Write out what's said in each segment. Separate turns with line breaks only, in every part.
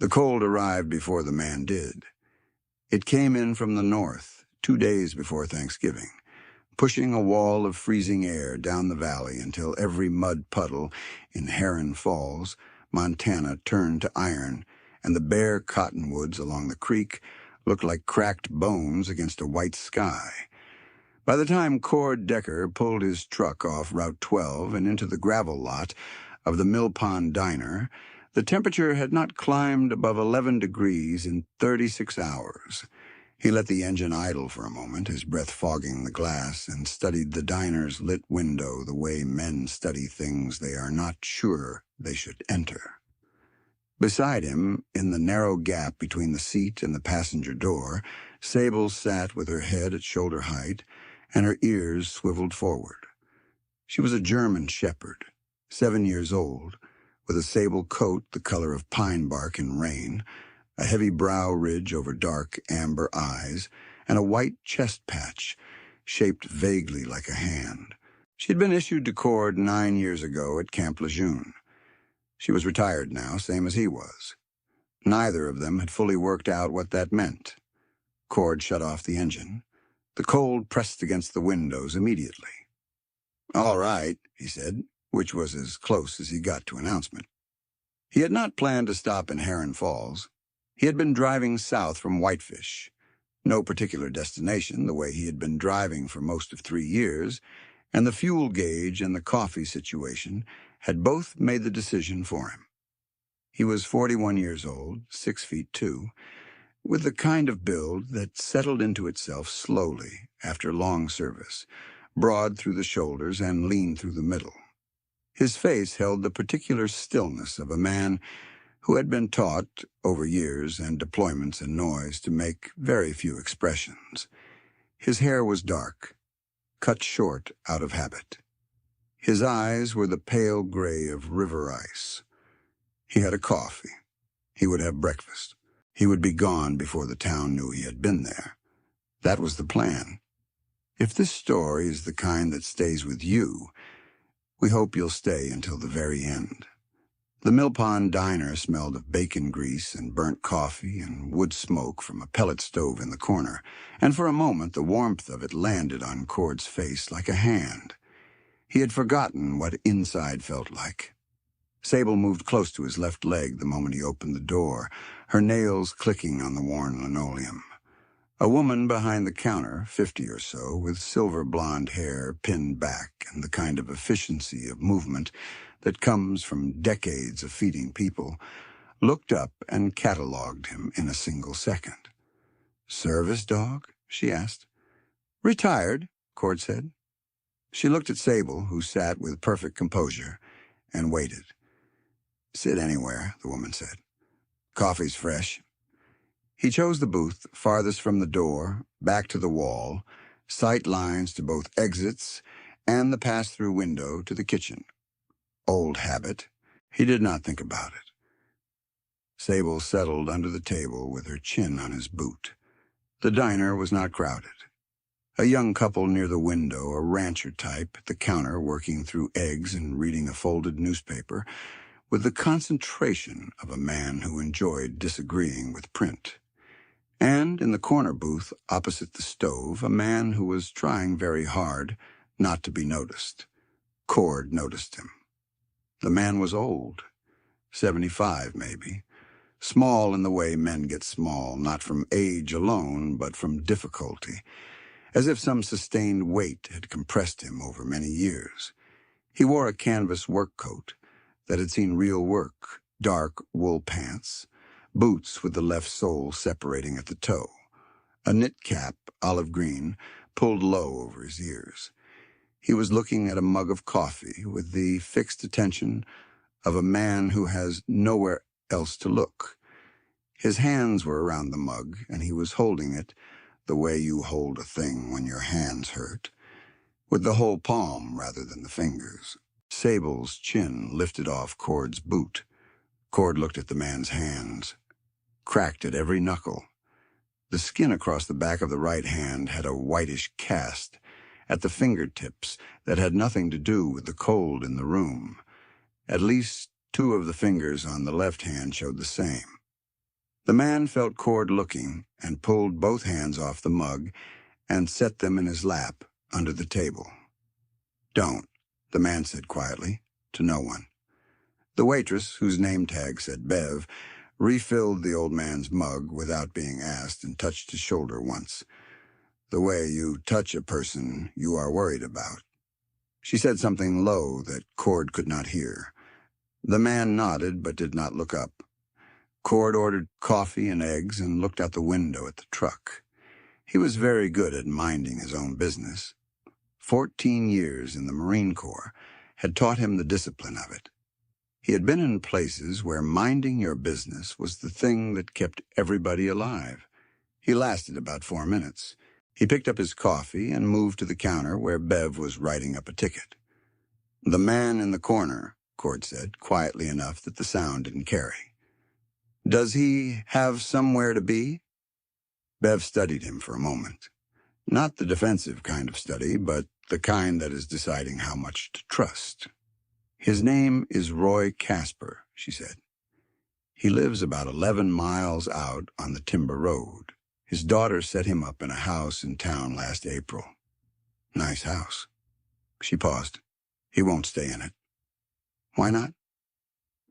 The cold arrived before the man did. It came in from the north, 2 days before Thanksgiving, pushing a wall of freezing air down the valley until every mud puddle in Heron Falls, Montana, turned to iron, and the bare cottonwoods along the creek looked like cracked bones against a white sky. By the time Cord Decker pulled his truck off Route 12 and into the gravel lot of the Mill Pond Diner, the temperature had not climbed above 11 degrees in 36 hours. He let the engine idle for a moment, his breath fogging the glass, and studied the diner's lit window the way men study things they are not sure they should enter. Beside him, in the narrow gap between the seat and the passenger door, Sable sat with her head at shoulder height and her ears swiveled forward. She was a German shepherd, 7 years old, with a sable coat the color of pine bark in rain, a heavy brow ridge over dark amber eyes, and a white chest patch shaped vaguely like a hand. She had been issued to Cord 9 years ago at Camp Lejeune. She was retired now, same as he was. Neither of them had fully worked out what that meant. Cord shut off the engine. The cold pressed against the windows immediately. "All right," he said, which was as close as he got to announcement. He had not planned to stop in Heron Falls. He had been driving south from Whitefish. No particular destination, the way he had been driving for most of 3 years, and the fuel gauge and the coffee situation had both made the decision for him. He was 41 years old, 6 feet 2, with the kind of build that settled into itself slowly after long service, broad through the shoulders and lean through the middle. His face held the particular stillness of a man who had been taught, over years and deployments and noise, to make very few expressions. His hair was dark, cut short out of habit. His eyes were the pale gray of river ice. He had a coffee. He would have breakfast. He would be gone before the town knew he had been there. That was the plan. If this story is the kind that stays with you, we hope you'll stay until the very end. The Mill Pond Diner smelled of bacon grease and burnt coffee and wood smoke from a pellet stove in the corner, and for a moment the warmth of it landed on Cord's face like a hand. He had forgotten what inside felt like. Sable moved close to his left leg the moment he opened the door, her nails clicking on the worn linoleum. A woman behind the counter, 50 or so, with silver blonde hair pinned back and the kind of efficiency of movement that comes from decades of feeding people, looked up and catalogued him in a single second. "Service dog?" she asked. "Retired," Cord said. She looked at Sable, who sat with perfect composure, and waited. "Sit anywhere," the woman said. "Coffee's fresh." He chose the booth farthest from the door, back to the wall, sight lines to both exits and the pass-through window to the kitchen. Old habit. He did not think about it. Sable settled under the table with her chin on his boot. The diner was not crowded. A young couple near the window, a rancher type, at the counter working through eggs and reading a folded newspaper, with the concentration of a man who enjoyed disagreeing with print. And in the corner booth opposite the stove, a man who was trying very hard not to be noticed. Cord noticed him. The man was old, 75 maybe, small in the way men get small, not from age alone, but from difficulty, as if some sustained weight had compressed him over many years. He wore a canvas work coat that had seen real work, dark wool pants, boots with the left sole separating at the toe, a knit cap, olive green, pulled low over his ears. He was looking at a mug of coffee with the fixed attention of a man who has nowhere else to look. His hands were around the mug, and he was holding it the way you hold a thing when your hands hurt, with the whole palm rather than the fingers. Sable's chin lifted off Cord's boot. Cord looked at the man's hands, cracked at every knuckle. The skin across the back of the right hand had a whitish cast at the fingertips that had nothing to do with the cold in the room. At least 2 of the fingers on the left hand showed the same. The man felt Cord looking and pulled both hands off the mug and set them in his lap under the table. "Don't," the man said quietly, to no one. The waitress, whose name tag said Bev, refilled the old man's mug without being asked and touched his shoulder once. "The way you touch a person you are worried about." She said something low that Cord could not hear. The man nodded but did not look up. Cord ordered coffee and eggs and looked out the window at the truck. He was very good at minding his own business. 14 years in the Marine Corps had taught him the discipline of it. He had been in places where minding your business was the thing that kept everybody alive. He lasted about 4 minutes. He picked up his coffee and moved to the counter where Bev was writing up a ticket. "The man in the corner," Cord said, quietly enough that the sound didn't carry. "Does he have somewhere to be?" Bev studied him for a moment. Not the defensive kind of study, but the kind that is deciding how much to trust. "His name is Roy Casper," she said. "He lives about 11 miles out on the Timber Road. His daughter set him up in a house in town last April." "Nice house." She paused. "He won't stay in it." "Why not?"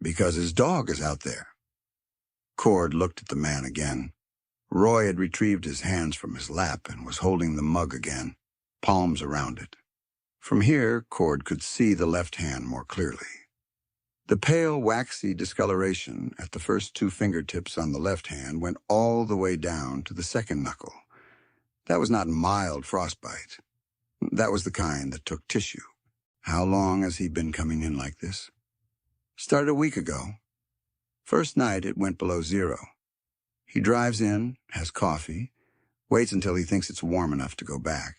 "Because his dog is out there." Cord looked at the man again. Roy had retrieved his hands from his lap and was holding the mug again, palms around it. From here, Cord could see the left hand more clearly. The pale, waxy discoloration at the first 2 fingertips on the left hand went all the way down to the second knuckle. That was not mild frostbite. That was the kind that took tissue. How long has he been coming in like this? "Started a week ago. First night it went below 0. He drives in, has coffee, waits until he thinks it's warm enough to go back."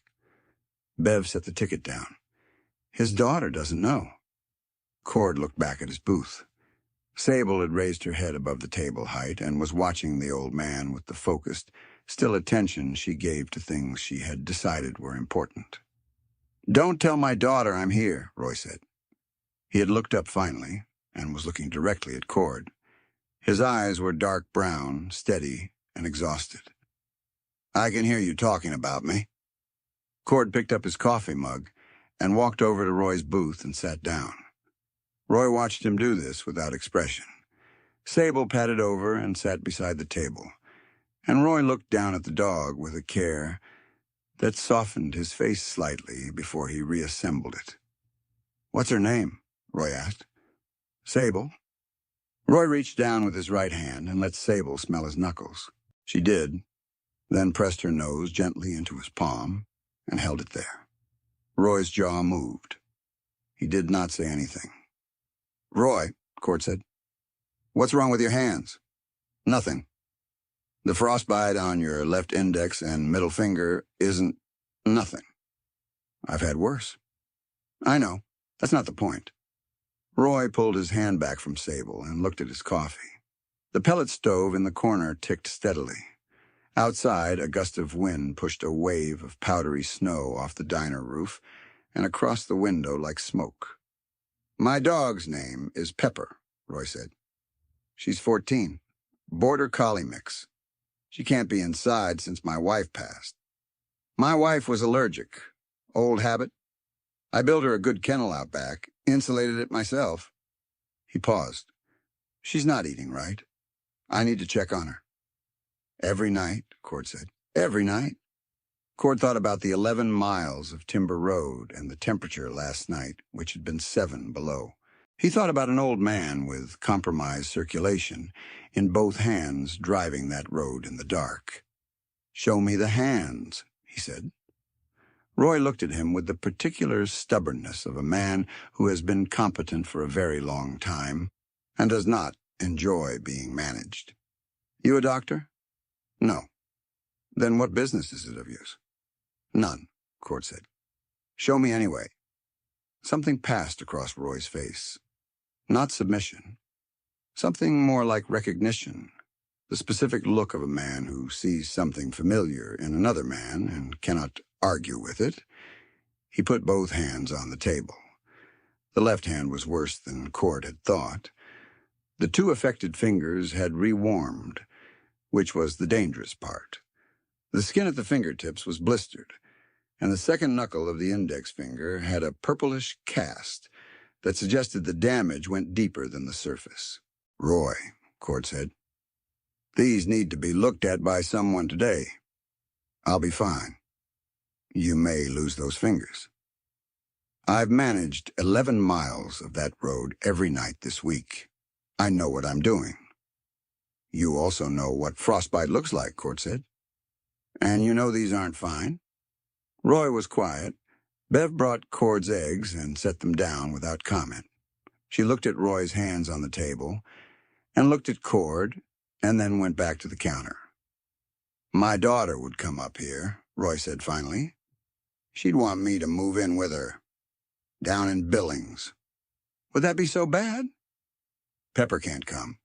Bev set the ticket down. "His daughter doesn't know." Cord looked back at his booth. Sable had raised her head above the table height and was watching the old man with the focused, still attention she gave to things she had decided were important. "Don't tell my daughter I'm here," Roy said. He had looked up finally and was looking directly at Cord. His eyes were dark brown, steady, and exhausted. "I can hear you talking about me." Cord picked up his coffee mug and walked over to Roy's booth and sat down. Roy watched him do this without expression. Sable padded over and sat beside the table, and Roy looked down at the dog with a care that softened his face slightly before he reassembled it. "What's her name?" Roy asked. "Sable." Roy reached down with his right hand and let Sable smell his knuckles. She did, then pressed her nose gently into his palm and held it there. Roy's jaw moved. He did not say anything. "Roy," Cord said, "what's wrong with your hands?" "Nothing. The frostbite on your left index and middle finger isn't nothing. I've had worse." "I know. That's not the point." Roy pulled his hand back from Sable and looked at his coffee. The pellet stove in the corner ticked steadily. Outside, a gust of wind pushed a wave of powdery snow off the diner roof and across the window like smoke. "My dog's name is Pepper," Roy said. "She's 14. Border Collie mix. She can't be inside since my wife passed. My wife was allergic. Old habit. I built her a good kennel out back, insulated it myself." He paused. "She's not eating right. I need to check on her." "Every night," Cord said. "Every night." Cord thought about the 11 miles of Timber Road and the temperature last night, which had been 7 below. He thought about an old man with compromised circulation in both hands driving that road in the dark. "Show me the hands," he said. Roy looked at him with the particular stubbornness of a man who has been competent for a very long time and does not enjoy being managed. "You a doctor?" "No." "Then what business is it of yours?" "None," Cord said. "Show me anyway." Something passed across Roy's face. Not submission. Something more like recognition. The specific look of a man who sees something familiar in another man and cannot argue with it. He put both hands on the table. The left hand was worse than Cord had thought. The 2 affected fingers had rewarmed. which was the dangerous part. The skin at the fingertips was blistered, and the second knuckle of the index finger had a purplish cast that suggested the damage went deeper than the surface. "Roy," Cord said, "these need to be looked at by someone today. I'll be fine. You may lose those fingers. I've managed 11 miles of that road every night this week. I know what I'm doing." "You also know what frostbite looks like," Cord said. "And you know these aren't fine." Roy was quiet. Bev brought Cord's eggs and set them down without comment. She looked at Roy's hands on the table, and looked at Cord, and then went back to the counter. "My daughter would come up here," Roy said finally. "She'd want me to move in with her, down in Billings." "Would that be so bad?" "Pepper can't come."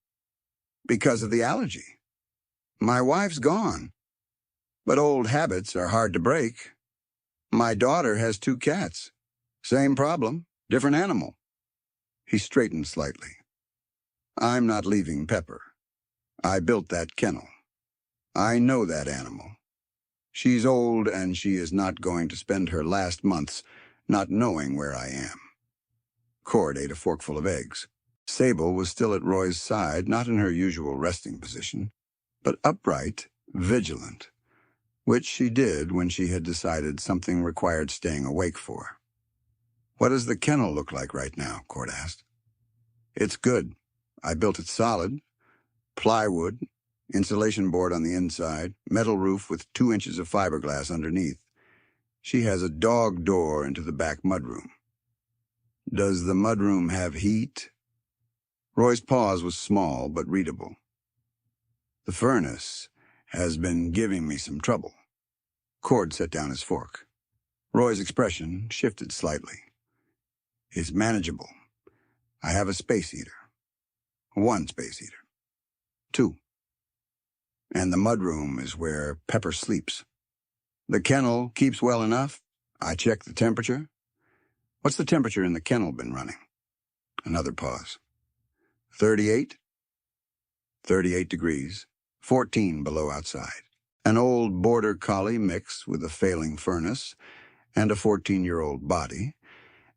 "Because of the allergy." "My wife's gone. But old habits are hard to break. My daughter has 2 cats. Same problem, different animal." He straightened slightly. "I'm not leaving Pepper. I built that kennel. I know that animal. She's old, and she is not going to spend her last months not knowing where I am." Cord ate a forkful of eggs. Sable was still at Roy's side, not in her usual resting position, but upright, vigilant, which she did when she had decided something required staying awake for. "What does the kennel look like right now?" Cord asked. "It's good. I built it solid. Plywood, insulation board on the inside, metal roof with 2 inches of fiberglass underneath. She has a dog door into the back mudroom." "Does the mudroom have heat?" Roy's pause was small but readable. "The furnace has been giving me some trouble." Cord set down his fork. Roy's expression shifted slightly. "It's manageable. I have a space heater. 1 space heater. 2. And the mudroom is where Pepper sleeps. The kennel keeps well enough. I checked the temperature." "What's the temperature in the kennel been running?" Another pause. 38? 38 degrees, 14 below outside. An old border collie mix with a failing furnace and a 14-year-old body,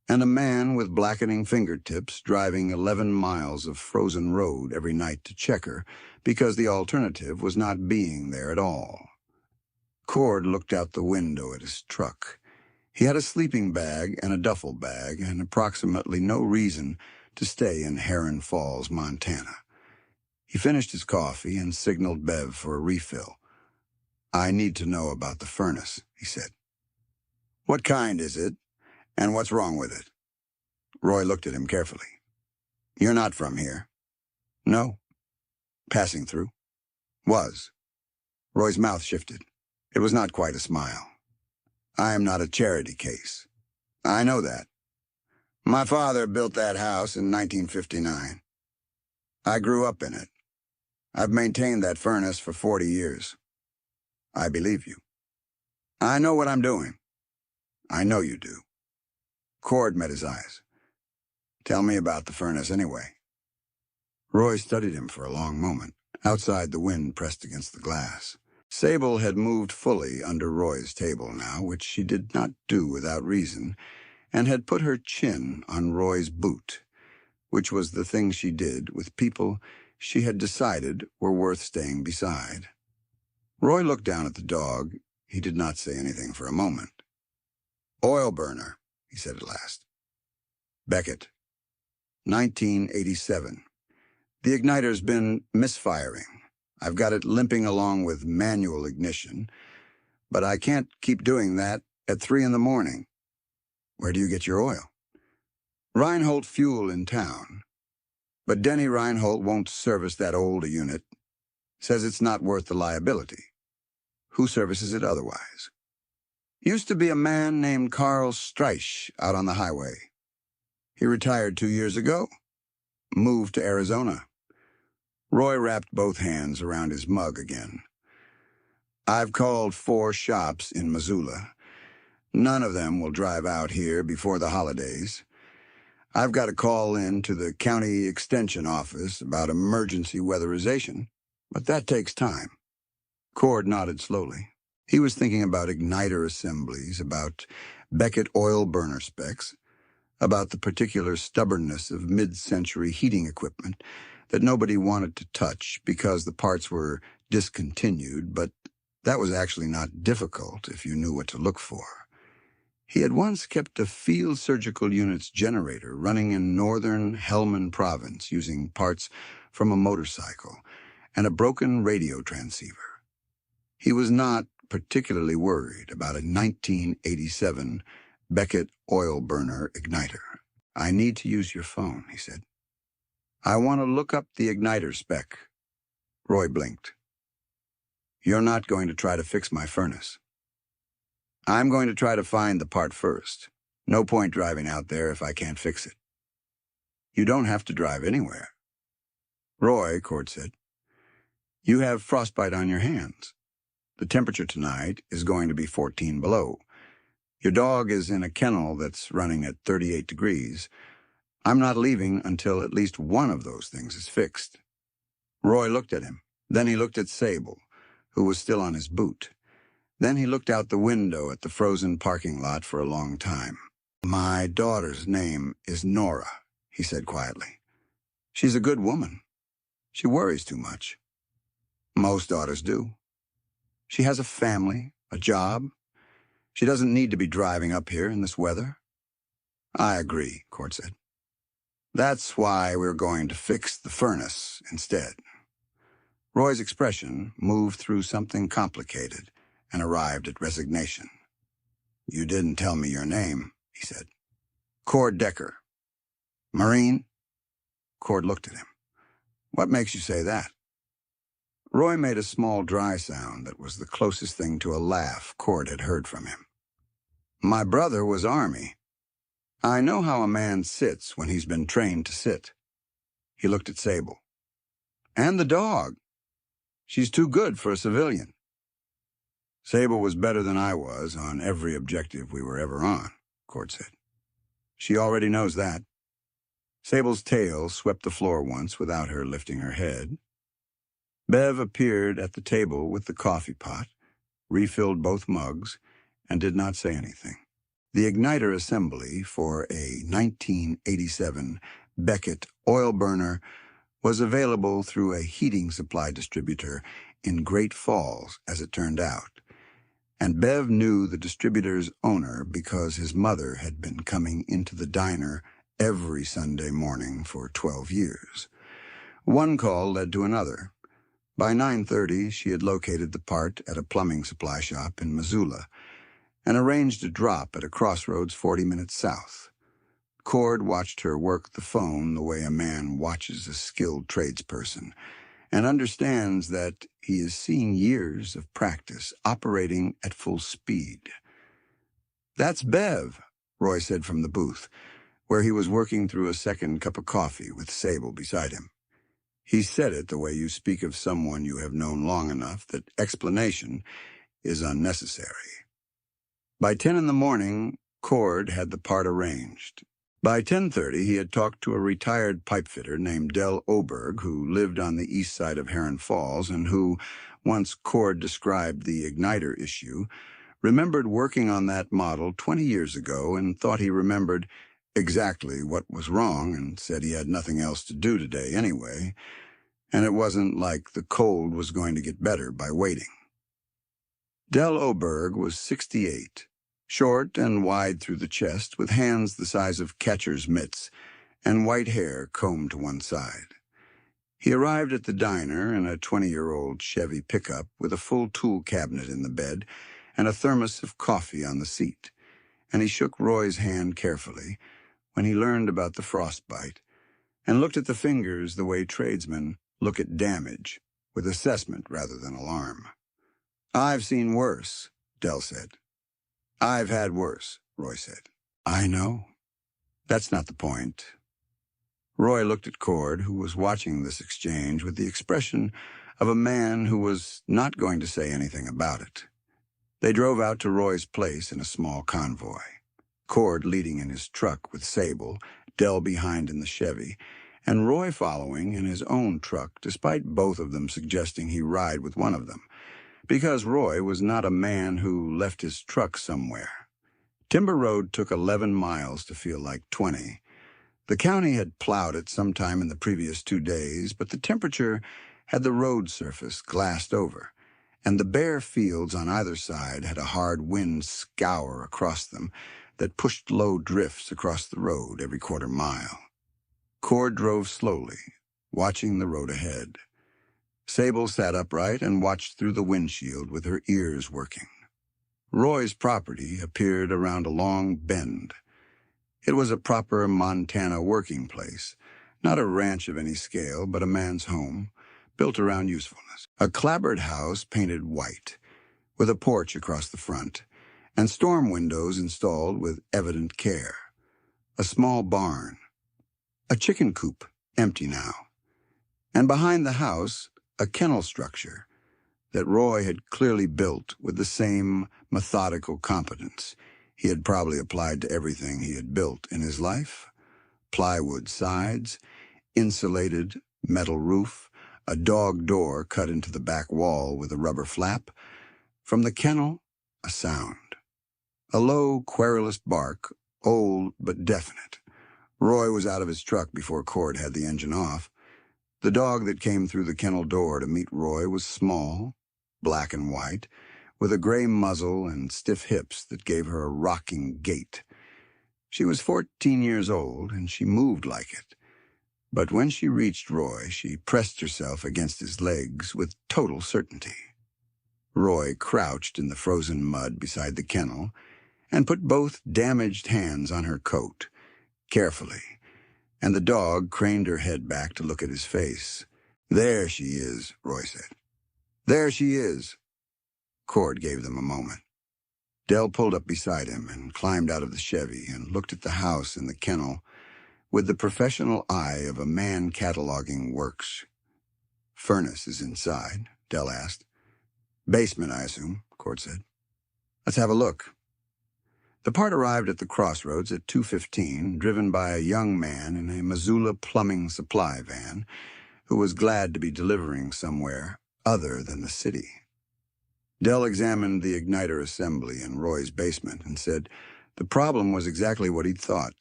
and a man with blackening fingertips driving 11 miles of frozen road every night to check her because the alternative was not being there at all. Cord looked out the window at his truck. He had a sleeping bag and a duffel bag and approximately no reason to stay in Heron Falls, Montana. He finished his coffee and signaled Bev for a refill. "I need to know about the furnace," he said. "What kind is it, and what's wrong with it?" Roy looked at him carefully. "You're not from here?" "No." "Passing through?" "Was." Roy's mouth shifted. It was not quite a smile. "I am not a charity case." "I know that. My father built that house in 1959. I grew up in it. I've maintained that furnace for 40 years. I believe you. I know what I'm doing." "I know you do." Cord met his eyes. "Tell me about the furnace anyway." Roy studied him for a long moment. Outside, the wind pressed against the glass. Sable had moved fully under Roy's table now, which she did not do without reason, and had put her chin on Roy's boot, which was the thing she did with people she had decided were worth staying beside. Roy looked down at the dog. He did not say anything for a moment. "Oil burner," he said at last. "Beckett. 1987. The igniter's been misfiring. I've got it limping along with manual ignition, but I can't keep doing that at 3 in the morning. Where do you get your oil?" "Reinhold Fuel in town. But Denny Reinhold won't service that old a unit. Says it's not worth the liability." "Who services it otherwise?" "Used to be a man named Carl Streich out on the highway. He retired 2 years ago. Moved to Arizona." Roy wrapped both hands around his mug again. "I've called 4 shops in Missoula. None of them will drive out here before the holidays. I've got to call in to the county extension office about emergency weatherization, but that takes time. Cord nodded slowly. He was thinking about igniter assemblies, about Beckett oil burner specs, about the particular stubbornness of mid-century heating equipment that nobody wanted to touch because the parts were discontinued, but that was actually not difficult if you knew what to look for. He had once kept a field surgical unit's generator running in northern Helmand province using parts from a motorcycle and a broken radio transceiver. He was not particularly worried about a 1987 Beckett oil burner igniter. "I need to use your phone," he said. "I want to look up the igniter spec." Roy blinked. "You're not going to try to fix my furnace." "I'm going to try to find the part first. No point driving out there if I can't fix it." "You don't have to drive anywhere." "Roy," Cord said, "you have frostbite on your hands. The temperature tonight is going to be 14 below. Your dog is in a kennel that's running at 38 degrees. I'm not leaving until at least one of those things is fixed." Roy looked at him. Then he looked at Sable, who was still on his boot. Then he looked out the window at the frozen parking lot for a long time. "My daughter's name is Nora," he said quietly. "She's a good woman. She worries too much. Most daughters do. She has a family, a job. She doesn't need to be driving up here in this weather." "I agree," Cord said. "That's why we're going to fix the furnace instead." Roy's expression moved through something complicated and arrived at resignation. "You didn't tell me your name," he said. "Cord Decker." "Marine?" Cord looked at him. "What makes you say that?" Roy made a small dry sound that was the closest thing to a laugh Cord had heard from him. "My brother was Army. I know how a man sits when he's been trained to sit." He looked at Sable. "And the dog. She's too good for a civilian." "Sable was better than I was on every objective we were ever on," Cord said. "She already knows that." Sable's tail swept the floor once without her lifting her head. Bev appeared at the table with the coffee pot, refilled both mugs, and did not say anything. The igniter assembly for a 1987 Beckett oil burner was available through a heating supply distributor in Great Falls, as it turned out, and Bev knew the distributor's owner because his mother had been coming into the diner every Sunday morning for 12 years. One call led to another. By 9:30, she had located the part at a plumbing supply shop in Missoula and arranged a drop at a crossroads 40 minutes south. Cord watched her work the phone the way a man watches a skilled tradesperson and understands that he is seeing years of practice operating at full speed. "That's Bev," Roy said from the booth, where he was working through a second cup of coffee with Sable beside him. He said it the way you speak of someone you have known long enough that explanation is unnecessary. By 10 in the morning, Cord had the part arranged. By 10:30, he had talked to a retired pipefitter named Del Oberg, who lived on the east side of Heron Falls and who, once Cord described the igniter issue, remembered working on that model 20 years ago and thought he remembered exactly what was wrong and said he had nothing else to do today anyway, and it wasn't like the cold was going to get better by waiting. Del Oberg was 68, short and wide through the chest, with hands the size of catcher's mitts and white hair combed to one side. He arrived at the diner in a 20-year-old Chevy pickup with a full tool cabinet in the bed and a thermos of coffee on the seat, and he shook Roy's hand carefully when he learned about the frostbite and looked at the fingers the way tradesmen look at damage, with assessment rather than alarm. "I've seen worse," Del said. "I've had worse," Roy said. "I know. That's not the point." Roy looked at Cord, who was watching this exchange with the expression of a man who was not going to say anything about it. They drove out to Roy's place in a small convoy, Cord leading in his truck with Sable, Del behind in the Chevy, and Roy following in his own truck, despite both of them suggesting he ride with one of them. because Roy was not a man who left his truck somewhere. Timber Road took 11 miles to feel like 20. The county had plowed it sometime in the previous 2 days, but the temperature had the road surface glassed over, and the bare fields on either side had a hard wind scour across them that pushed low drifts across the road every quarter mile. Cord drove slowly, watching the road ahead. Sable sat upright and watched through the windshield with her ears working. Roy's property appeared around a long bend. It was a proper Montana working place, not a ranch of any scale, but a man's home, built around usefulness. A clapboard house painted white, with a porch across the front, and storm windows installed with evident care. A small barn. A chicken coop, empty now. And behind the house, a kennel structure that Roy had clearly built with the same methodical competence he had probably applied to everything he had built in his life. Plywood sides, insulated metal roof, a dog door cut into the back wall with a rubber flap. From the kennel, a sound. A low, querulous bark, old but definite. Roy was out of his truck before Cord had the engine off. The dog that came through the kennel door to meet Roy was small, black and white, with a gray muzzle and stiff hips that gave her a rocking gait. She was 14 years old, and she moved like it. But when she reached Roy, she pressed herself against his legs with total certainty. Roy crouched in the frozen mud beside the kennel and put both damaged hands on her coat, carefully, and the dog craned her head back to look at his face. "There she is," Roy said. "There she is." Cord gave them a moment. Dell pulled up beside him and climbed out of the Chevy and looked at the house and the kennel with the professional eye of a man cataloging works. "Furnace is inside?" Dell asked. "Basement, I assume," Cord said. "Let's have a look." The part arrived at the crossroads at 2:15, driven by a young man in a Missoula plumbing supply van who was glad to be delivering somewhere other than the city. Dell examined the igniter assembly in Roy's basement and said the problem was exactly what he'd thought,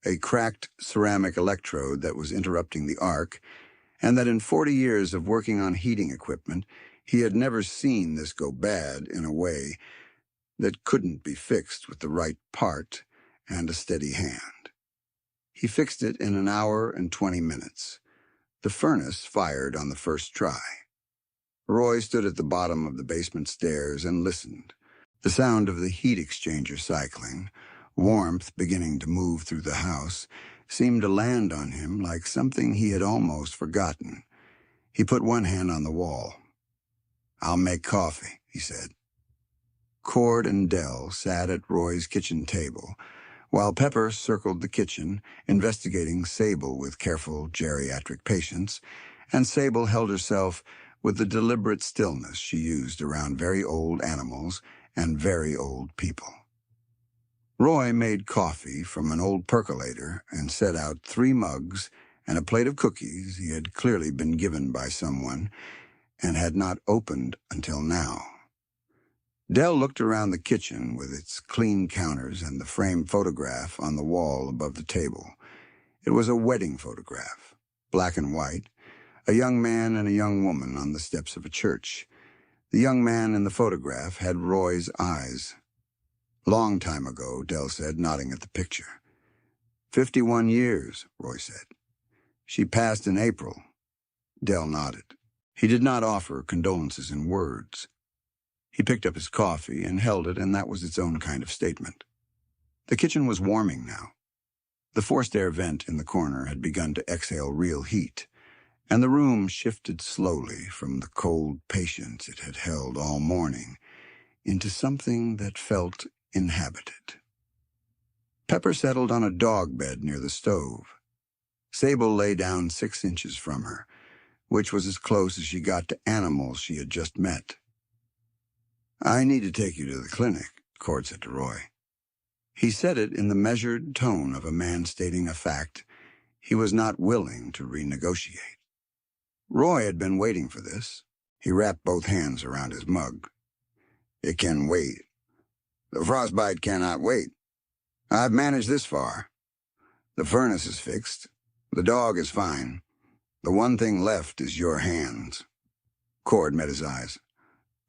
a cracked ceramic electrode that was interrupting the arc, and that in 40 years of working on heating equipment, he had never seen this go bad in a way that couldn't be fixed with the right part and a steady hand. He fixed it in 1 hour and 20 minutes. The furnace fired on the first try. Roy stood at the bottom of the basement stairs and listened. The sound of the heat exchanger cycling, warmth beginning to move through the house, seemed to land on him like something he had almost forgotten. He put one hand on the wall. "I'll make coffee," he said. Cord and Dell sat at Roy's kitchen table, while Pepper circled the kitchen, investigating Sable with careful geriatric patience, and Sable held herself with the deliberate stillness she used around very old animals and very old people. Roy made coffee from an old percolator and set out 3 mugs and a plate of cookies he had clearly been given by someone and had not opened until now. Dell looked around the kitchen with its clean counters and the framed photograph on the wall above the table. It was a wedding photograph, black and white, a young man and a young woman on the steps of a church. The young man in the photograph had Roy's eyes. "Long time ago," Dell said, nodding at the picture. 51 years, Roy said. "She passed in April." Dell nodded. He did not offer condolences in words. He picked up his coffee and held it, and that was its own kind of statement. The kitchen was warming now. The forced air vent in the corner had begun to exhale real heat, and the room shifted slowly from the cold patience it had held all morning into something that felt inhabited. Pepper settled on a dog bed near the stove. Sable lay down 6 inches from her, which was as close as she got to animals she had just met. "I need to take you to the clinic," Cord said to Roy. He said it in the measured tone of a man stating a fact he was not willing to renegotiate. Roy had been waiting for this. He wrapped both hands around his mug. "It can wait. The frostbite cannot wait. I've managed this far. The furnace is fixed. The dog is fine. The one thing left is your hands." Cord met his eyes.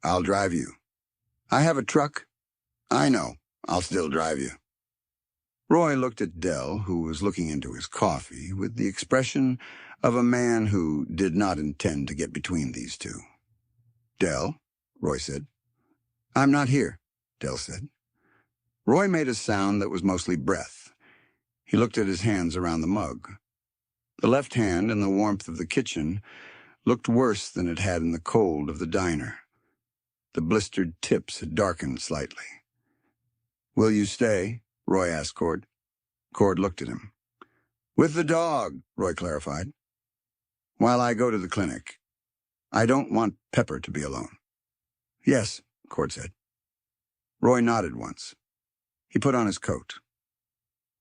"I'll drive you." "I have a truck." "I know. I'll still drive you." Roy looked at Dell, who was looking into his coffee, with the expression of a man who did not intend to get between these two. "Dell," Roy said. "I'm not here," Dell said. Roy made a sound that was mostly breath. He looked at his hands around the mug. The left hand, in the warmth of the kitchen, looked worse than it had in the cold of the diner. The blistered tips had darkened slightly. "Will you stay?" Roy asked Cord. Cord looked at him. "With the dog," Roy clarified. "While I go to the clinic. I don't want Pepper to be alone." "Yes," Cord said. Roy nodded once. He put on his coat.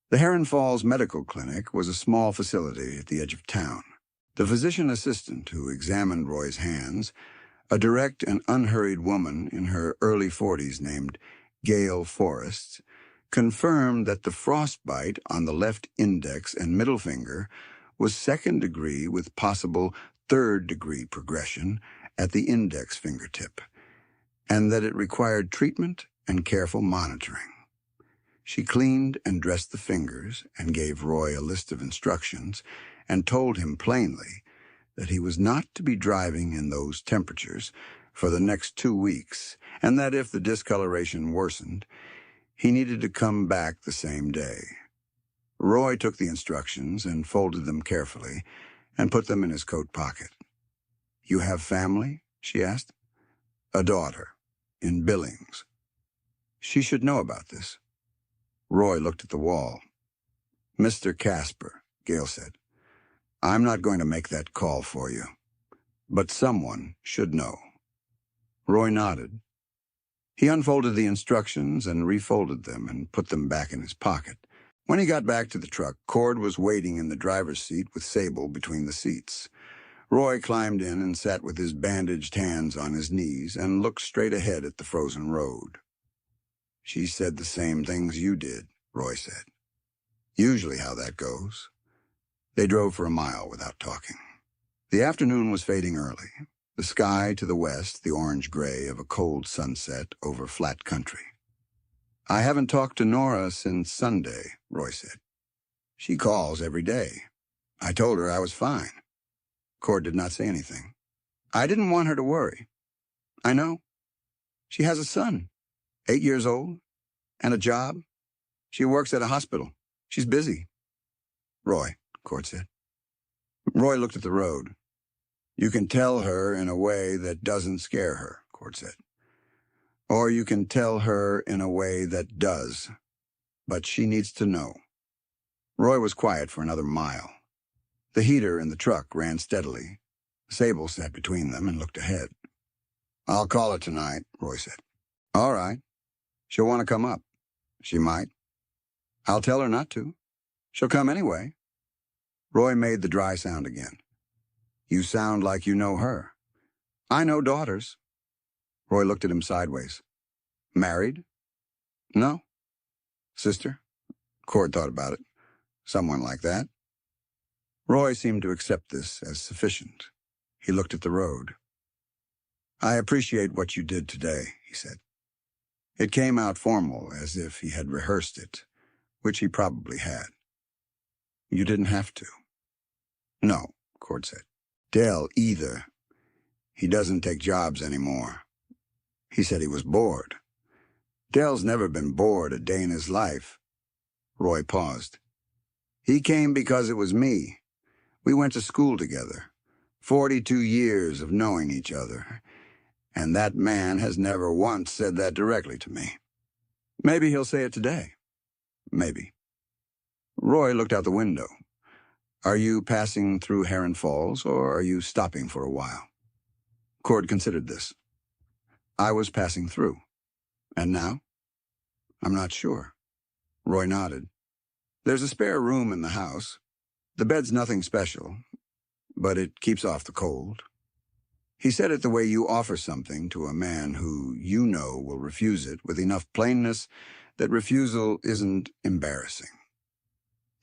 The Heron Falls Medical Clinic was a small facility at the edge of town. The physician assistant who examined Roy's hands, a direct and unhurried woman in her early 40s named Gail Forrest, confirmed that the frostbite on the left index and middle finger was second degree with possible third-degree progression at the index fingertip, and that it required treatment and careful monitoring. She cleaned and dressed the fingers and gave Roy a list of instructions and told him plainly that he was not to be driving in those temperatures for the next 2 weeks, and that if the discoloration worsened, he needed to come back the same day. Roy took the instructions and folded them carefully and put them in his coat pocket. "You have family?" she asked. "A daughter, in Billings." She should know about this. Roy looked at the wall. "Mr. Casper," Gail said. "I'm not going to make that call for you, but someone should know." Roy nodded. He unfolded the instructions and refolded them and put them back in his pocket. When he got back to the truck, Cord was waiting in the driver's seat with Sable between the seats. Roy climbed in and sat with his bandaged hands on his knees and looked straight ahead at the frozen road. "She said the same things you did," Roy said. "Usually how that goes." They drove for a mile without talking. The afternoon was fading early. The sky to the west, the orange-gray of a cold sunset over flat country. "I haven't talked to Nora since Sunday," Roy said. "She calls every day. I told her I was fine." Cord did not say anything. "I didn't want her to worry." "I know. She has a son, 8 years old, and a job. She works at a hospital. She's busy." "Roy," Cord said. Roy looked at the road. "You can tell her in a way that doesn't scare her," Cord said. "Or you can tell her in a way that does. But she needs to know." Roy was quiet for another mile. The heater in the truck ran steadily. Sable sat between them and looked ahead. "I'll call her tonight," Roy said. "All right. She'll want to come up." "She might." "I'll tell her not to. She'll come anyway." Roy made the dry sound again. "You sound like you know her." "I know daughters." Roy looked at him sideways. "Married?" "No." "Sister?" Cord thought about it. "Someone like that." Roy seemed to accept this as sufficient. He looked at the road. "I appreciate what you did today," he said. It came out formal, as if he had rehearsed it, which he probably had. "You didn't have to." "No," Cord said. "Dell either. He doesn't take jobs anymore. He said he was bored. Dell's never been bored a day in his life." Roy paused. "He came because it was me. We went to school together. 42 years of knowing each other. And that man has never once said that directly to me. Maybe he'll say it today. Maybe." Roy looked out the window. "Are you passing through Heron Falls, or are you stopping for a while?" Cord considered this. "I was passing through. And now?" "I'm not sure." Roy nodded. "There's a spare room in the house. The bed's nothing special, but it keeps off the cold." He said it the way you offer something to a man who you know will refuse it, with enough plainness that refusal isn't embarrassing.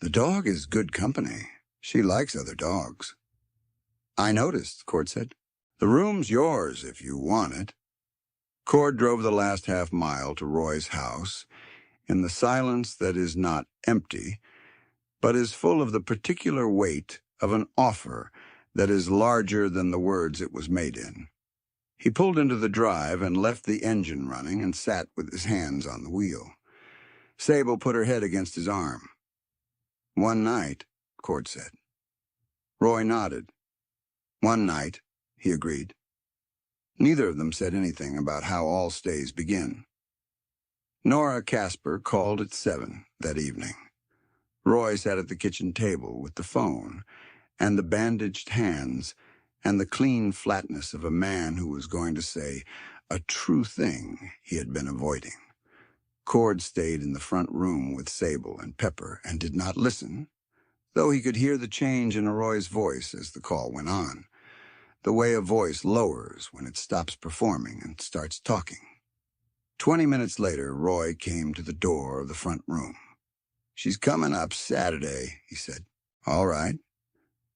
The dog is good company. She likes other dogs. I noticed, Cord said. The room's yours if you want it. Cord drove the last half-mile to Roy's house in the silence that is not empty, but is full of the particular weight of an offer that is larger than the words it was made in. He pulled into the drive and left the engine running and sat with his hands on the wheel. Sable put her head against his arm. One night, Cord said. Roy nodded. One night, he agreed. Neither of them said anything about how all stays begin. Nora Casper called at 7 that evening. Roy sat at the kitchen table with the phone and the bandaged hands and the clean flatness of a man who was going to say a true thing he had been avoiding. Cord stayed in the front room with Sable and Pepper and did not listen, though he could hear the change in Roy's voice as the call went on, the way a voice lowers when it stops performing and starts talking. 20 minutes later, Roy came to the door of the front room. She's coming up Saturday, he said. All right.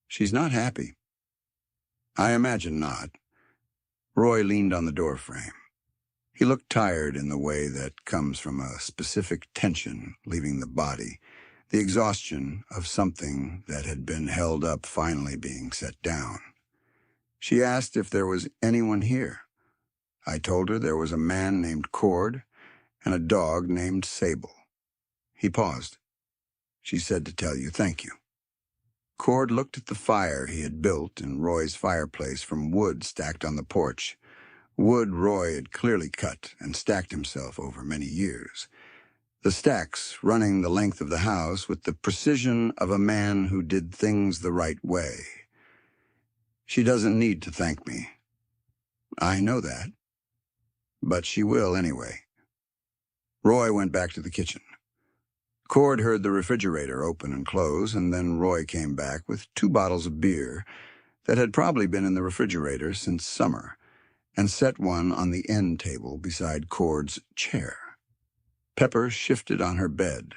She's not happy. I imagine not. Roy leaned on the doorframe. He looked tired in the way that comes from a specific tension leaving the body, the exhaustion of something that had been held up finally being set down. She asked if there was anyone here. I told her there was a man named Cord and a dog named Sable. He paused. She said to tell you thank you. Cord looked at the fire he had built in Roy's fireplace from wood stacked on the porch, wood Roy had clearly cut and stacked himself over many years, the stacks running the length of the house with the precision of a man who did things the right way. She doesn't need to thank me. I know that. But she will anyway. Roy went back to the kitchen. Cord heard the refrigerator open and close, and then Roy came back with 2 bottles of beer that had probably been in the refrigerator since summer, and set one on the end table beside Cord's chair. Pepper shifted on her bed.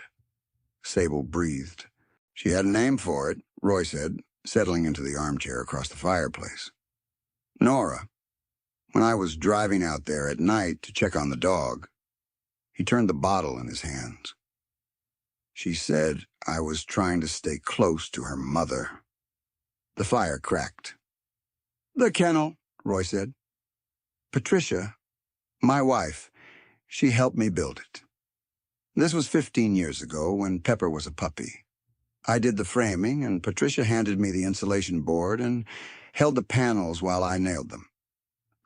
Sable breathed. She had a name for it, Roy said, settling into the armchair across the fireplace. Nora. When I was driving out there at night to check on the dog, he turned the bottle in his hands. She said I was trying to stay close to her mother. The fire cracked. The kennel, Roy said. Patricia, my wife, she helped me build it. This was 15 years ago when Pepper was a puppy. I did the framing, and Patricia handed me the insulation board and held the panels while I nailed them.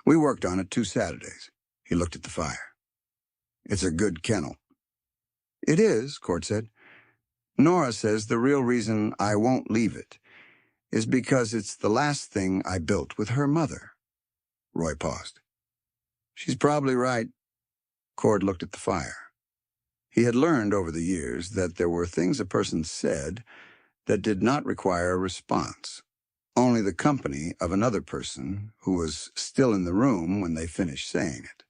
We worked on it 2 Saturdays. He looked at the fire. It's a good kennel. It is, Cord said. Nora says the real reason I won't leave it is because it's the last thing I built with her mother. Roy paused. She's probably right. Cord looked at the fire. He had learned over the years that there were things a person said that did not require a response, only the company of another person who was still in the room when they finished saying it.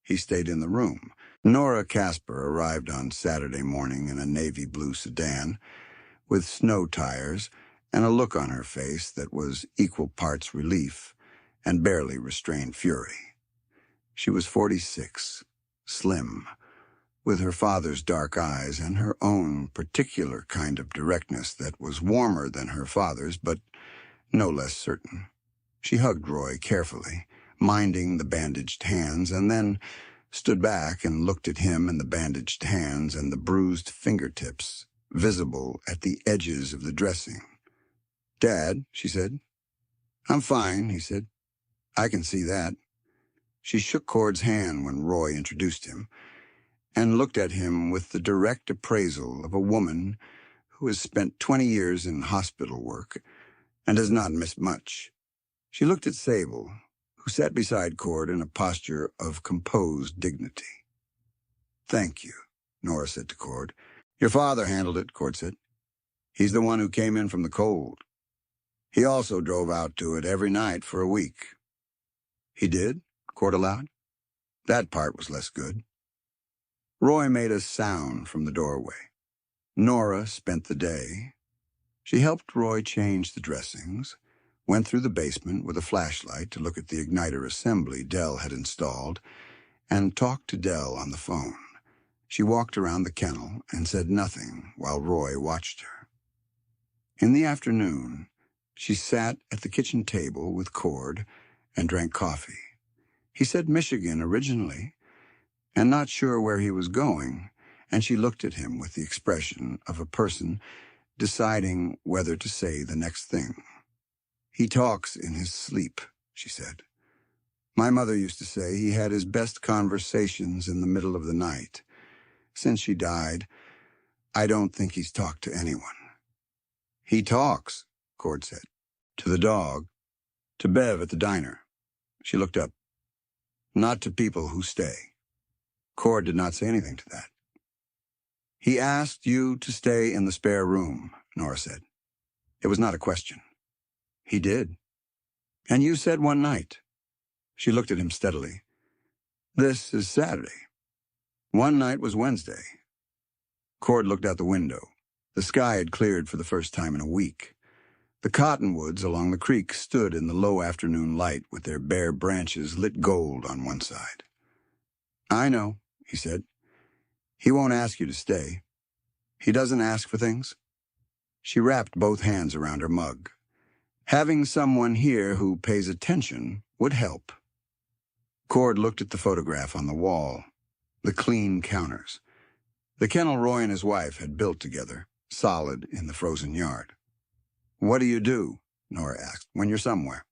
He stayed in the room. Nora Casper arrived on Saturday morning in a navy blue sedan with snow tires and a look on her face that was equal parts relief and barely restrained fury. She was 46, slim, with her father's dark eyes and her own particular kind of directness that was warmer than her father's, but no less certain. She hugged Roy carefully, minding the bandaged hands, and then stood back and looked at him and the bandaged hands and the bruised fingertips visible at the edges of the dressing. Dad, she said. I'm fine, he said. I can see that. She shook Cord's hand when Roy introduced him, and looked at him with the direct appraisal of a woman who has spent 20 years in hospital work and has not missed much. She looked at Sable, who sat beside Cord in a posture of composed dignity. Thank you, Nora said to Cord. Your father handled it, Cord said. He's the one who came in from the cold. He also drove out to it every night for a week. He did? Cord allowed. That part was less good. Roy made a sound from the doorway. Nora spent the day. She helped Roy change the dressings, went through the basement with a flashlight to look at the igniter assembly Dell had installed, and talked to Dell on the phone. She walked around the kennel and said nothing while Roy watched her. In the afternoon, she sat at the kitchen table with Cord and drank coffee. He said Michigan originally, and not sure where he was going, and she looked at him with the expression of a person deciding whether to say the next thing. He talks in his sleep, she said. My mother used to say he had his best conversations in the middle of the night. Since she died, I don't think he's talked to anyone. He talks, Cord said. To the dog. To Bev at the diner. She looked up. Not to people who stay. Cord did not say anything to that. He asked you to stay in the spare room, Nora said. It was not a question. He did. And you said one night. She looked at him steadily. This is Saturday. One night was Wednesday. Cord looked out the window. The sky had cleared for the first time in a week. The cottonwoods along the creek stood in the low afternoon light with their bare branches lit gold on one side. I know, he said. He won't ask you to stay. He doesn't ask for things. She wrapped both hands around her mug. Having someone here who pays attention would help. Cord looked at the photograph on the wall, the clean counters. The kennel Roy and his wife had built together, solid in the frozen yard. What do you do, Nora asked, when you're somewhere?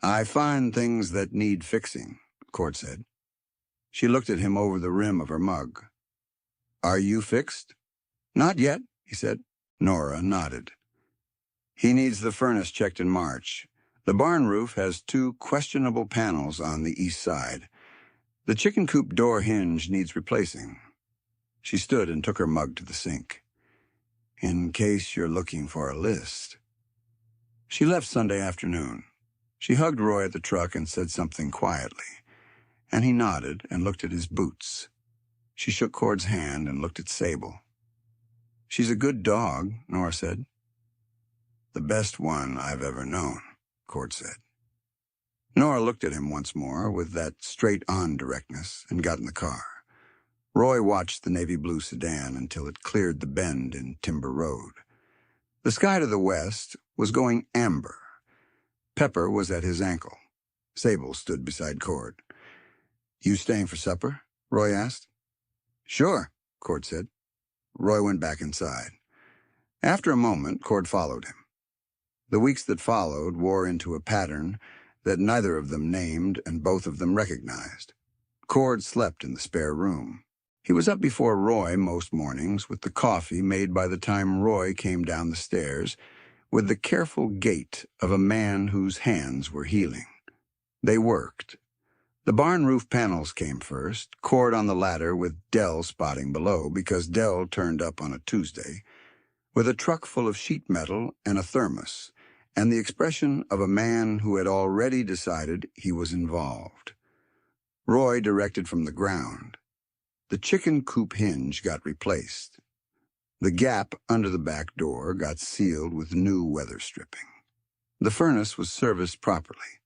I find things that need fixing, Cord said. She looked at him over the rim of her mug. Are you fixed? Not yet, he said. Nora nodded. He needs the furnace checked in March. The barn roof has 2 questionable panels on the east side. The chicken coop door hinge needs replacing. She stood and took her mug to the sink. In case you're looking for a list. She left Sunday afternoon. She hugged Roy at the truck and said something quietly, and he nodded and looked at his boots. She shook Cord's hand and looked at Sable. She's a good dog, Nora said. The best one I've ever known, Cord said. Nora looked at him once more with that straight-on directness and got in the car. Roy watched the navy blue sedan until it cleared the bend in Timber Road. The sky to the west was going amber. Pepper was at his ankle. Sable stood beside Cord. You staying for supper? Roy asked. Sure, Cord said. Roy went back inside. After a moment, Cord followed him. The weeks that followed wore into a pattern that neither of them named and both of them recognized. Cord slept in the spare room. He was up before Roy most mornings with the coffee made by the time Roy came down the stairs, with the careful gait of a man whose hands were healing. They worked. The barn roof panels came first, Cord on the ladder with Dell spotting below because Dell turned up on a Tuesday, with a truck full of sheet metal and a thermos, and the expression of a man who had already decided he was involved. Roy directed from the ground. The chicken coop hinge got replaced. The gap under the back door got sealed with new weather stripping. The furnace was serviced properly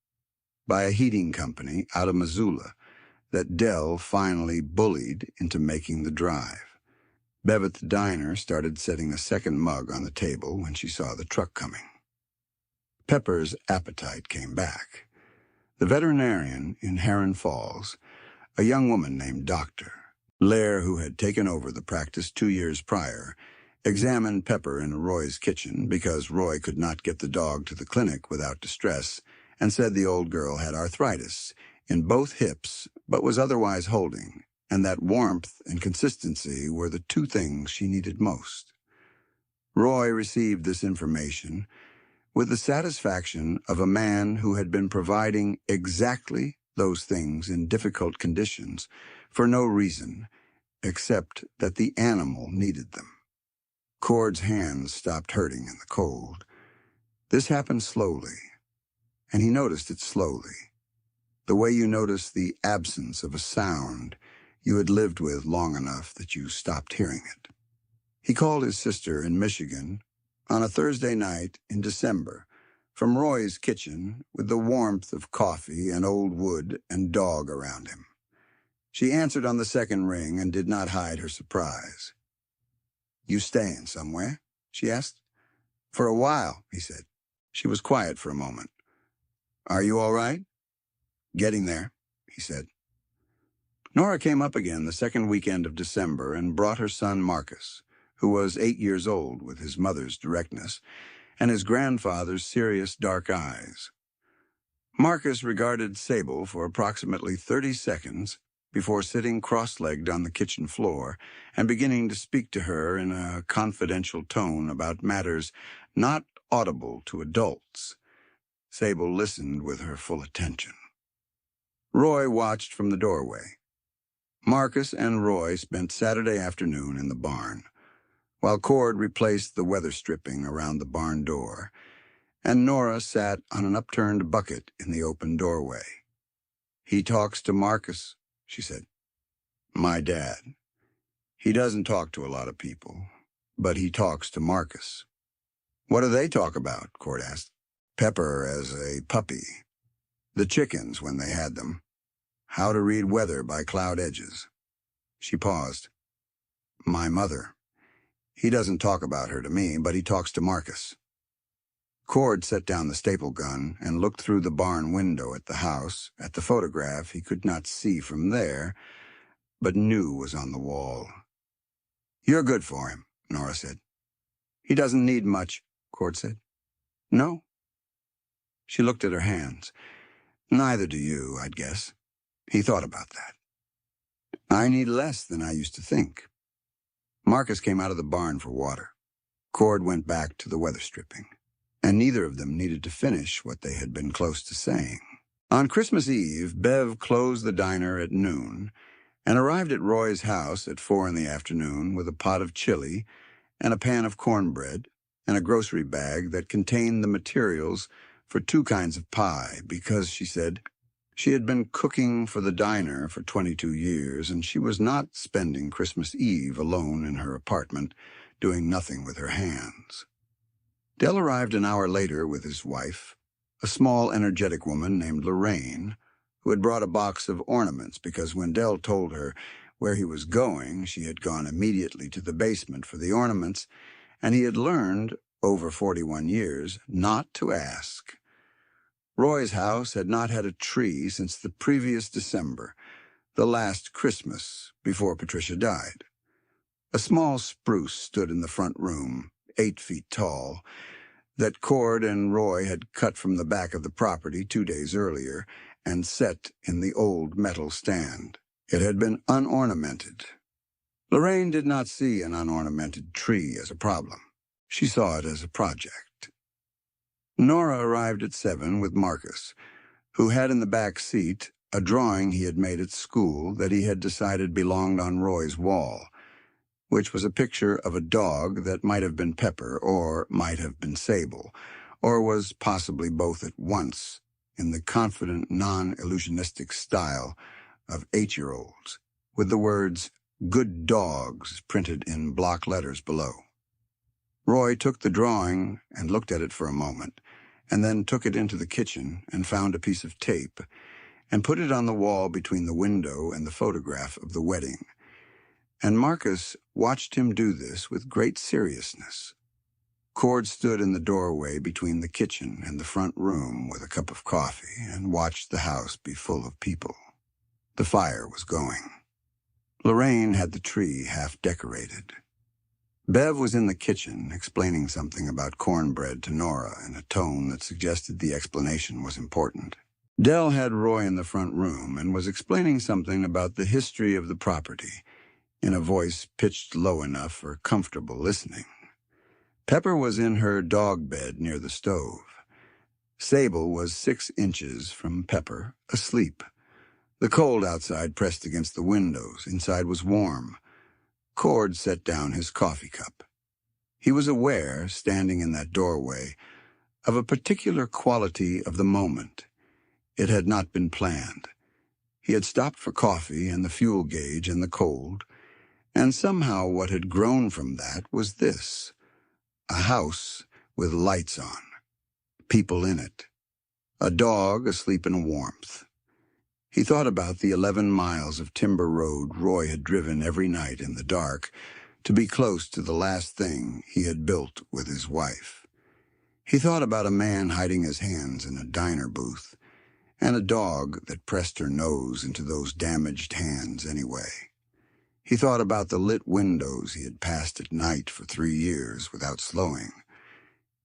by a heating company out of Missoula that Dell finally bullied into making the drive. Bev at the diner started setting a second mug on the table when she saw the truck coming. Pepper's appetite came back. The veterinarian in Heron Falls, a young woman named Doctor, Lair, who had taken over the practice 2 years prior, examined Pepper in Roy's kitchen because Roy could not get the dog to the clinic without distress, and said the old girl had arthritis in both hips but was otherwise holding, and that warmth and consistency were the 2 things she needed most. Roy received this information with the satisfaction of a man who had been providing exactly those things in difficult conditions for no reason except that the animal needed them. Cord's hands stopped hurting in the cold. This happened slowly, and he noticed it slowly. the way you notice the absence of a sound you had lived with long enough that you stopped hearing it. He called his sister in Michigan on a Thursday night in December from Roy's kitchen with the warmth of coffee and old wood and dog around him. She answered on the second ring and did not hide her surprise. "You staying somewhere?" she asked. "For a while," he said. She was quiet for a moment. "Are you all right?" "Getting there," he said. Nora came up again the second weekend of December and brought her son Marcus, who was 8 years old with his mother's directness and his grandfather's serious dark eyes. Marcus regarded Sable for approximately 30 seconds before sitting cross-legged on the kitchen floor and beginning to speak to her in a confidential tone about matters not audible to adults. Sable listened with her full attention. Roy watched from the doorway. Marcus and Roy spent Saturday afternoon in the barn, while Cord replaced the weather stripping around the barn door, and Nora sat on an upturned bucket in the open doorway. "He talks to Marcus," she said. "My dad. He doesn't talk to a lot of people, but he talks to Marcus." "What do they talk about?" Cord asked. "Pepper as a puppy. The chickens when they had them. How to read weather by cloud edges." She paused. "My mother. He doesn't talk about her to me, but he talks to Marcus." Cord set down the staple gun and looked through the barn window at the house, at the photograph he could not see from there, but knew was on the wall. "You're good for him," Nora said. "He doesn't need much," Cord said. "No?" She looked at her hands. "Neither do you, I'd guess." He thought about that. "I need less than I used to think." Marcus came out of the barn for water. Cord went back to the weather stripping, and neither of them needed to finish what they had been close to saying. On Christmas Eve, Bev closed the diner at noon and arrived at Roy's house at 4 in the afternoon with a pot of chili and a pan of cornbread and a grocery bag that contained the materials for 2 kinds of pie because, she said, she had been cooking for the diner for 22 years and she was not spending Christmas Eve alone in her apartment doing nothing with her hands. Dell arrived an hour later with his wife, a small, energetic woman named Lorraine, who had brought a box of ornaments because when Dell told her where he was going, she had gone immediately to the basement for the ornaments, and he had learned, over 41 years, not to ask. Roy's house had not had a tree since the previous December, the last Christmas before Patricia died. A small spruce stood in the front room, 8 feet tall, that Cord and Roy had cut from the back of the property 2 days earlier and set in the old metal stand. It had been unornamented. Lorraine did not see an unornamented tree as a problem. She saw it as a project. Nora arrived at 7 with Marcus, who had in the back seat a drawing he had made at school that he had decided belonged on Roy's wall, which was a picture of a dog that might have been Pepper or might have been Sable, or was possibly both at once, in the confident, non-illusionistic style of 8-year-olds, with the words, "Good Dogs," printed in block letters below. Roy took the drawing and looked at it for a moment, and then took it into the kitchen and found a piece of tape, and put it on the wall between the window and the photograph of the wedding. And Marcus watched him do this with great seriousness. Cord stood in the doorway between the kitchen and the front room with a cup of coffee and watched the house be full of people. The fire was going. Lorraine had the tree half decorated. Bev was in the kitchen explaining something about cornbread to Nora in a tone that suggested the explanation was important. Dell had Roy in the front room and was explaining something about the history of the property in a voice pitched low enough for comfortable listening. Pepper was in her dog bed near the stove. Sable was 6 inches from Pepper, asleep. The cold outside pressed against the windows. Inside was warm. Cord set down his coffee cup. He was aware, standing in that doorway, of a particular quality of the moment. It had not been planned. He had stopped for coffee and the fuel gauge in the cold, and somehow what had grown from that was this: a house with lights on, people in it, a dog asleep in warmth. He thought about the 11 miles of timber road Roy had driven every night in the dark to be close to the last thing he had built with his wife. He thought about a man hiding his hands in a diner booth, and a dog that pressed her nose into those damaged hands anyway. He thought about the lit windows he had passed at night for 3 years without slowing.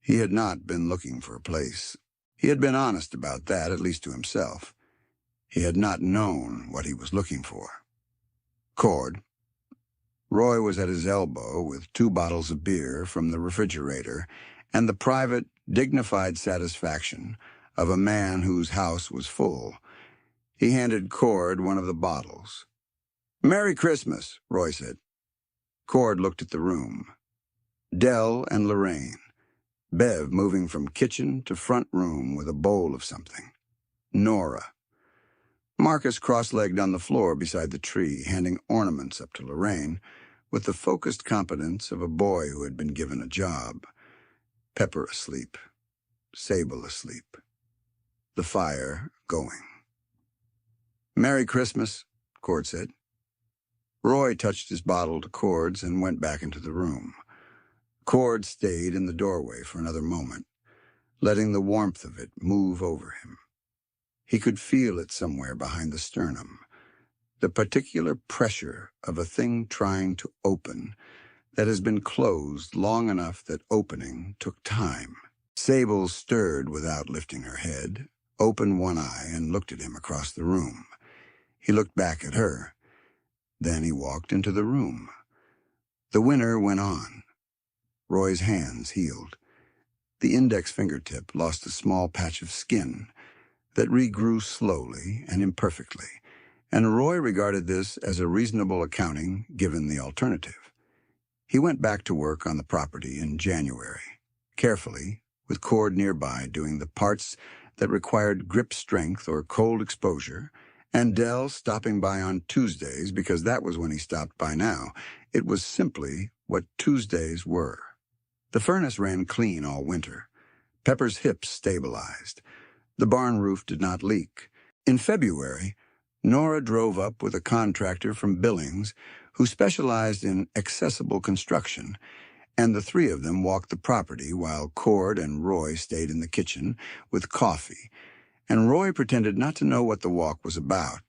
He had not been looking for a place. He had been honest about that, at least to himself. He had not known what he was looking for. Cord. Roy was at his elbow with 2 bottles of beer from the refrigerator and the private, dignified satisfaction of a man whose house was full. He handed Cord one of the bottles. "Merry Christmas," Roy said. Cord looked at the room. Dell and Lorraine. Bev moving from kitchen to front room with a bowl of something. Nora. Marcus cross-legged on the floor beside the tree, handing ornaments up to Lorraine with the focused competence of a boy who had been given a job. Pepper asleep. Sable asleep. The fire going. "Merry Christmas," Cord said. Roy touched his bottle to Cord's and went back into the room. Cord stayed in the doorway for another moment, letting the warmth of it move over him. He could feel it somewhere behind the sternum, the particular pressure of a thing trying to open that has been closed long enough that opening took time. Sable stirred without lifting her head, opened one eye, and looked at him across the room. He looked back at her. Then he walked into the room. The winter went on. Roy's hands healed. The index fingertip lost a small patch of skin that regrew slowly and imperfectly, and Roy regarded this as a reasonable accounting given the alternative. He went back to work on the property in January, carefully, with Cord nearby doing the parts that required grip strength or cold exposure, and Dell stopping by on Tuesdays because that was when he stopped by now. It was simply what Tuesdays were. The furnace ran clean all winter. Pepper's hips stabilized. The barn roof did not leak. In February, Nora drove up with a contractor from Billings who specialized in accessible construction, and the 3 of them walked the property while Cord and Roy stayed in the kitchen with coffee, and Roy pretended not to know what the walk was about,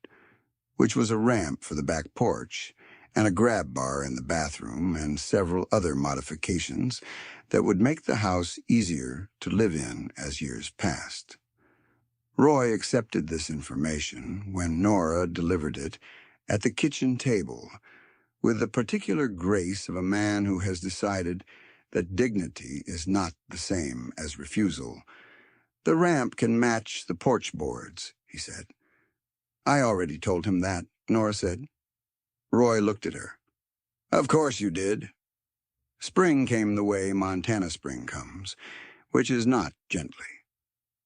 which was a ramp for the back porch and a grab bar in the bathroom and several other modifications that would make the house easier to live in as years passed. Roy accepted this information when Nora delivered it at the kitchen table with the particular grace of a man who has decided that dignity is not the same as refusal. "The ramp can match the porch boards," he said. "I already told him that," Nora said. Roy looked at her. "Of course you did." Spring came the way Montana spring comes, which is not gently.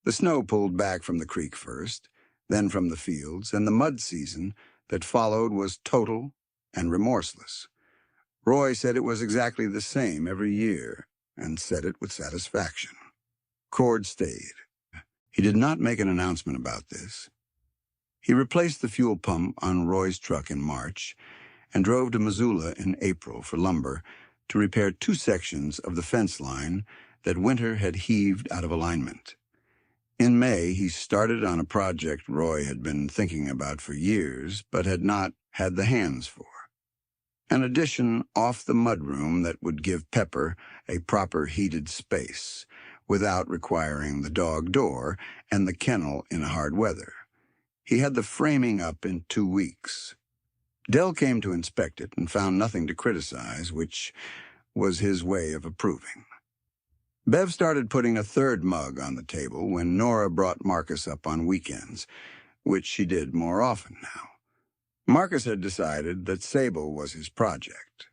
The snow pulled back from the creek first, then from the fields, and the mud season that followed was total and remorseless. Roy said it was exactly the same every year, and said it with satisfaction. Cord stayed. He did not make an announcement about this. He replaced the fuel pump on Roy's truck in March and drove to Missoula in April for lumber to repair 2 sections of the fence line that winter had heaved out of alignment. In May, he started on a project Roy had been thinking about for years but had not had the hands for. An addition off the mudroom that would give Pepper a proper heated space without requiring the dog door and the kennel in hard weather. He had the framing up in 2 weeks. Dell came to inspect it and found nothing to criticize, which was his way of approving. Bev started putting a 3rd mug on the table when Nora brought Marcus up on weekends, which she did more often now. Marcus had decided that Sable was his project.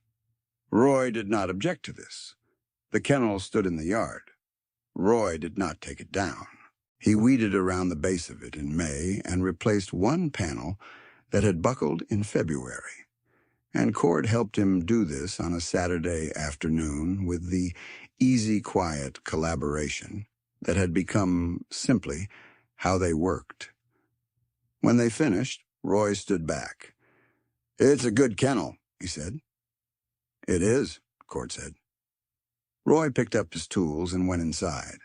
Roy did not object to this. The kennel stood in the yard. Roy did not take it down. He weeded around the base of it in May and replaced one panel that had buckled in February. And Cord helped him do this on a Saturday afternoon with the easy, quiet collaboration that had become simply how they worked. When they finished, Roy stood back. "It's a good kennel," he said. "It is," Cord said. Roy picked up his tools and went inside.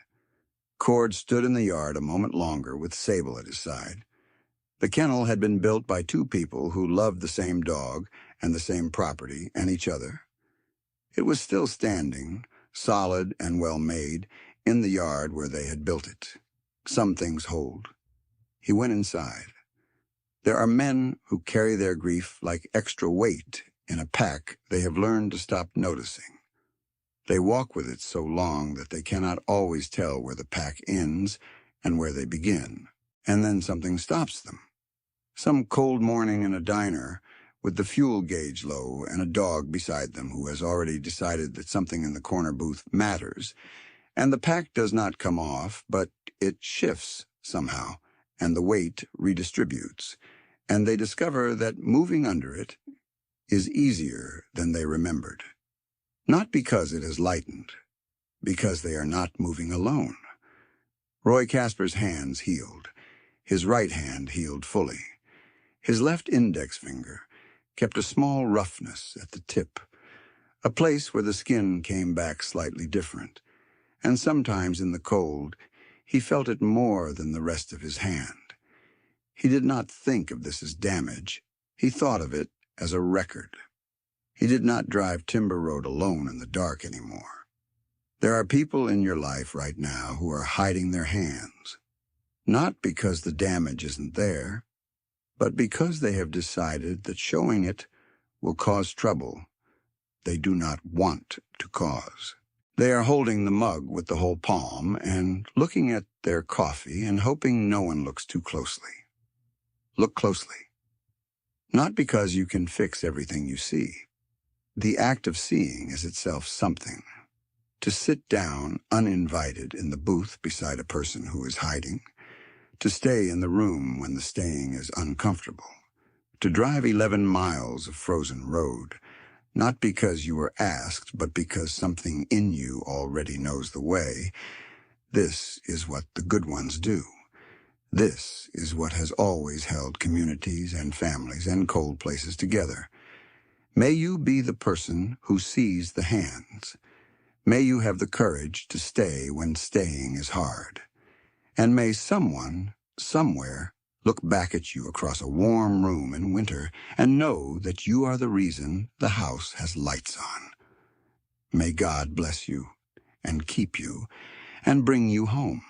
Cord stood in the yard a moment longer with Sable at his side. The kennel had been built by two people who loved the same dog and the same property and each other. It was still standing, solid and well-made, in the yard where they had built it. Some things hold. He went inside. There are men who carry their grief like extra weight in a pack they have learned to stop noticing. They walk with it so long that they cannot always tell where the pack ends and where they begin, and then something stops them. Some cold morning in a diner, with the fuel gauge low and a dog beside them who has already decided that something in the corner booth matters, and the pack does not come off, but it shifts somehow, and the weight redistributes, and they discover that moving under it is easier than they remembered. Not because it has lightened, because they are not moving alone. Roy Casper's hands healed. His right hand healed fully. His left index finger kept a small roughness at the tip, a place where the skin came back slightly different, and sometimes in the cold he felt it more than the rest of his hand. He did not think of this as damage. He thought of it as a record. He did not drive Timber Road alone in the dark anymore. There are people in your life right now who are hiding their hands, not because the damage isn't there, but because they have decided that showing it will cause trouble they do not want to cause. They are holding the mug with the whole palm and looking at their coffee and hoping no one looks too closely. Look closely. Not because you can fix everything you see. The act of seeing is itself something. To sit down uninvited in the booth beside a person who is hiding, to stay in the room when the staying is uncomfortable, to drive 11 miles of frozen road, not because you were asked, but because something in you already knows the way. This is what the good ones do. This is what has always held communities and families and cold places together. May you be the person who sees the hands. May you have the courage to stay when staying is hard. And may someone, somewhere, look back at you across a warm room in winter and know that you are the reason the house has lights on. May God bless you and keep you and bring you home.